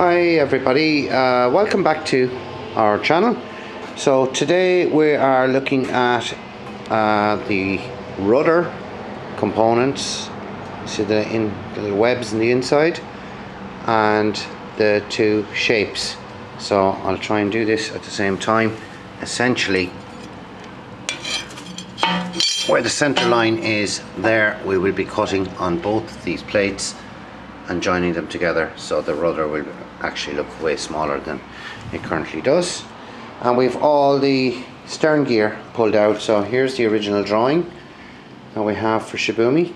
Hi everybody, welcome back to our channel. So today we are looking at the rudder components. See the little webs in the inside and the two shapes. So I'll try and do this at the same time. Essentially, where the center line is there, we will be cutting on both of these plates and joining them together, so the rudder will actually look way smaller than it currently does. And we've all the stern gear pulled out. So here's the original drawing that we have for Shibumi,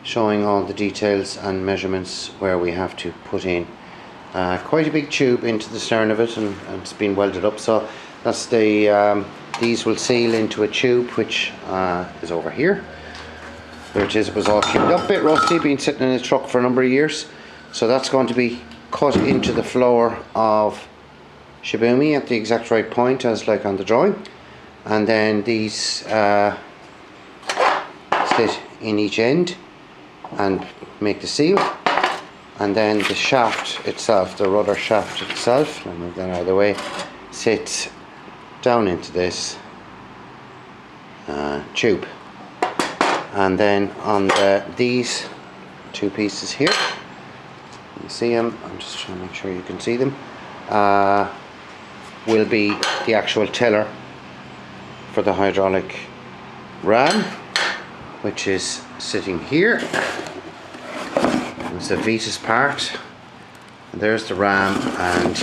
showing all the details and measurements where we have to put in quite a big tube into the stern of it, and it's been welded up. So that's the these will seal into a tube which is over here. There it is. It was all cleaned up, a bit rusty, been sitting in the truck for a number of years. So that's going to be cut into the floor of Shibumi at the exact right point as like on the drawing. And then these slit in each end and make the seal. And then the shaft itself, the rudder shaft itself, let me move that out of the way, sits down into this tube. And then on these two pieces here, you see them, I'm just trying to make sure you can see them, will be the actual tiller for the hydraulic ram, which is sitting here. It's the Vetus part, and there's the ram, and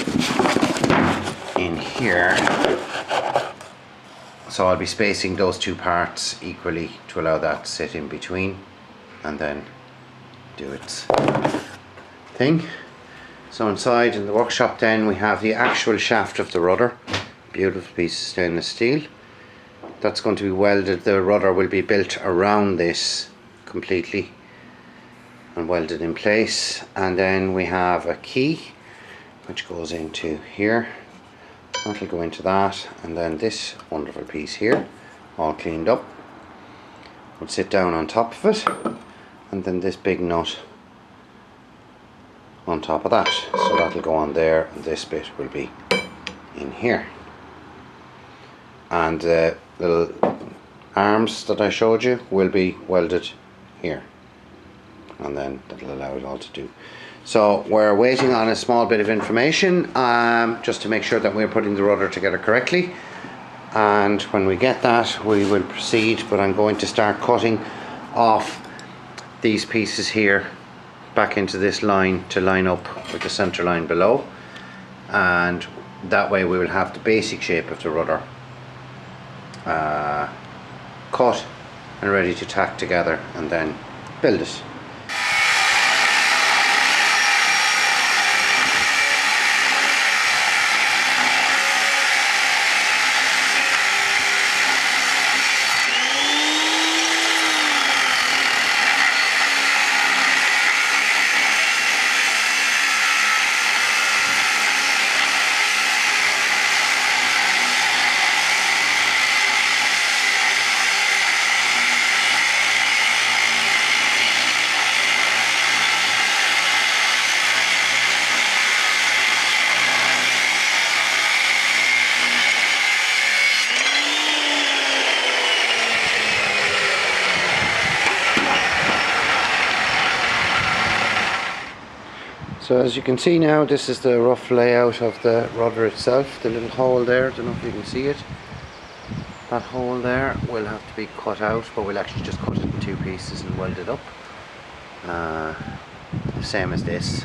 in here, so I'll be spacing those two parts equally to allow that to sit in between and then do its thing. So inside in the workshop then we have the actual shaft of the rudder, beautiful piece of stainless steel. That's going to be welded. The rudder will be built around this completely and welded in place. And then we have a key which goes into here. That'll go into that, and then this wonderful piece here, all cleaned up, would sit down on top of it, and then this big nut on top of that. So that'll go on there, and this bit will be in here. And the little arms that I showed you will be welded here, and then that'll allow it all to do. So we're waiting on a small bit of information just to make sure that we're putting the rudder together correctly, and when we get that we will proceed. But I'm going to start cutting off these pieces here back into this line to line up with the center line below, and that way we will have the basic shape of the rudder cut and ready to tack together and then build it. So as you can see now, this is the rough layout of the rudder itself. The little hole there, I don't know if you can see it. That hole there will have to be cut out, but we'll actually just cut it in two pieces and weld it up. The same as this.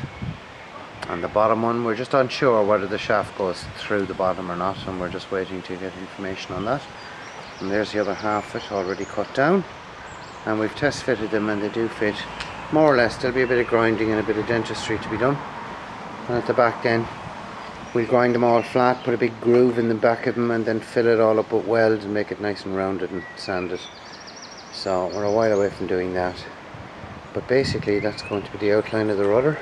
And the bottom one, we're just unsure whether the shaft goes through the bottom or not, and we're just waiting to get information on that. And there's the other half of it already cut down. And we've test fitted them and they do fit more or less. There'll be a bit of grinding and a bit of dentistry to be done, and at the back then we'll grind them all flat, put a big groove in the back of them, and then fill it all up with weld and make it nice and rounded and sand it. So we're a while away from doing that, but basically that's going to be the outline of the rudder.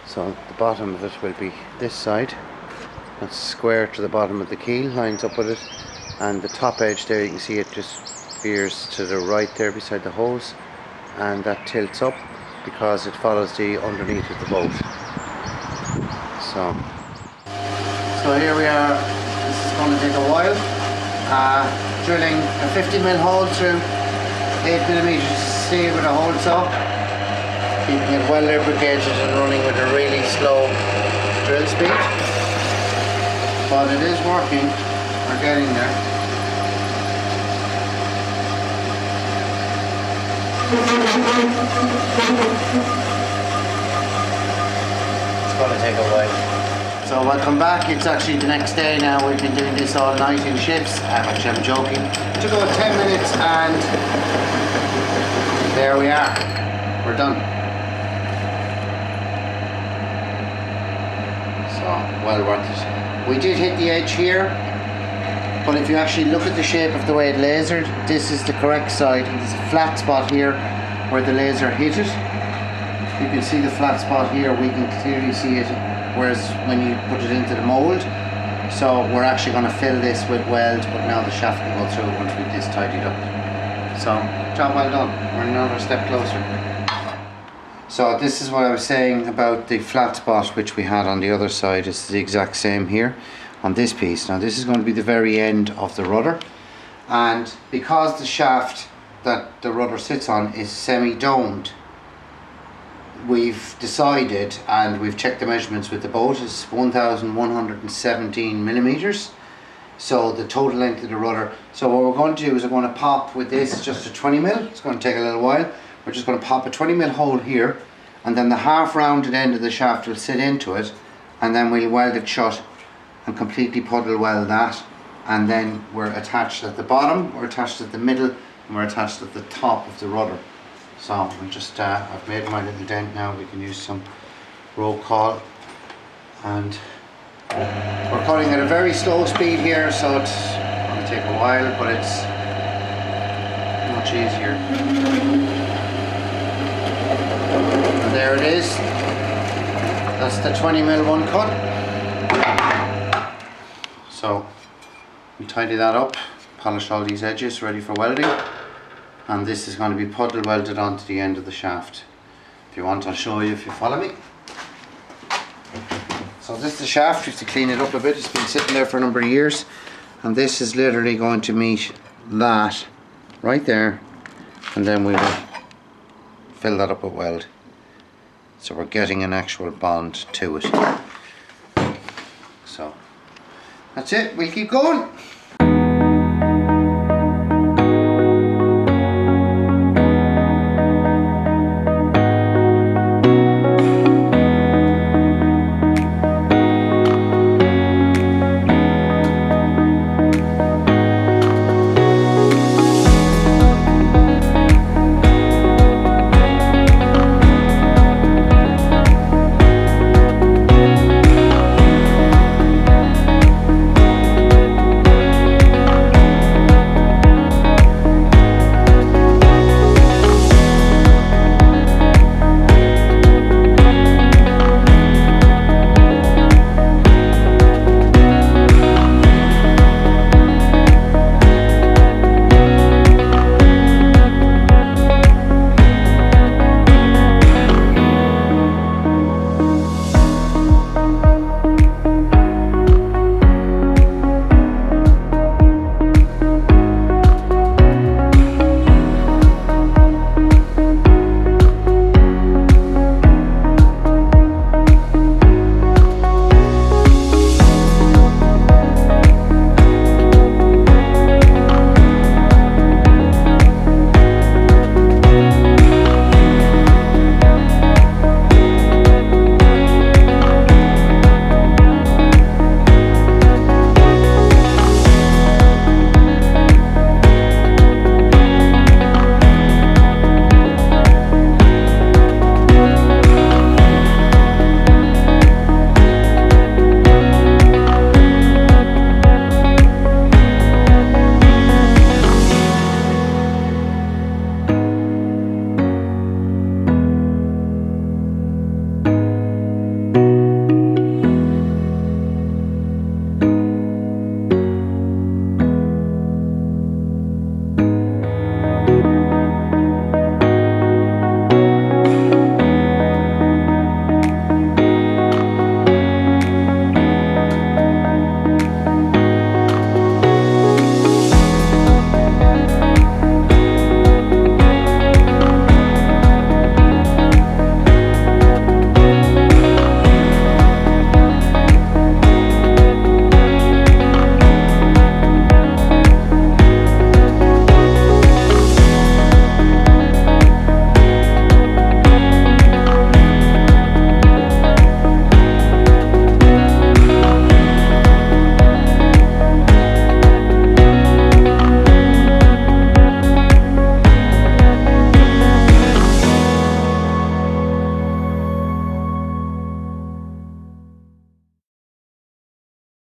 So the bottom of it will be this side, that's square to the bottom of the keel, lines up with it, and the top edge there, you can see it just veers to the right there beside the hose, and that tilts up because it follows the underneath of the boat. So here we are. This is going to take a while. Drilling a 50mm hole through 8mm steel with a hole saw, keeping it well lubricated and running with a really slow drill speed. But it is working. We're getting there. It's going to take a while. So welcome back. It's actually the next day now. We've been doing this all night in shifts. Actually, I'm joking. It took about 10 minutes and there we are. We're done. So, well worth it. We did hit the edge here, but if you actually look at the shape of the way it lasered, this is the correct side. There's a flat spot here where the laser hit it. You can see the flat spot here. We can clearly see it. Whereas when you put it into the mould, so we're actually going to fill this with weld, but now the shaft can go through once we've this tidied up. So, job well done. We're another step closer. So this is what I was saying about the flat spot which we had on the other side. It's the exact same here on this piece. Now this is going to be the very end of the rudder, and because the shaft that the rudder sits on is semi-domed, we've decided, and we've checked the measurements with the boat, is 1117mm. So the total length of the rudder. So what we're going to do is we're going to pop with this just a 20mm. It's going to take a little while. We're just going to pop a 20mm hole here, and then the half rounded end of the shaft will sit into it, and then we'll weld it shut and completely puddle weld that, and then we're attached at the bottom, we're attached at the middle, and we're attached at the top of the rudder. So I'm just, I've made my little dent now. We can use some roll call, and we're cutting at a very slow speed here, so it's going to take a while, but it's much easier. And there it is. That's the 20mm one cut. So we tidy that up, polish all these edges, ready for welding. And this is going to be puddle welded onto the end of the shaft. If you want, I'll show you if you follow me. So this is the shaft. We have to clean it up a bit. It's been sitting there for a number of years, and this is literally going to meet that right there, and then we will fill that up with weld. So we're getting an actual bond to it. So that's it. We'll keep going.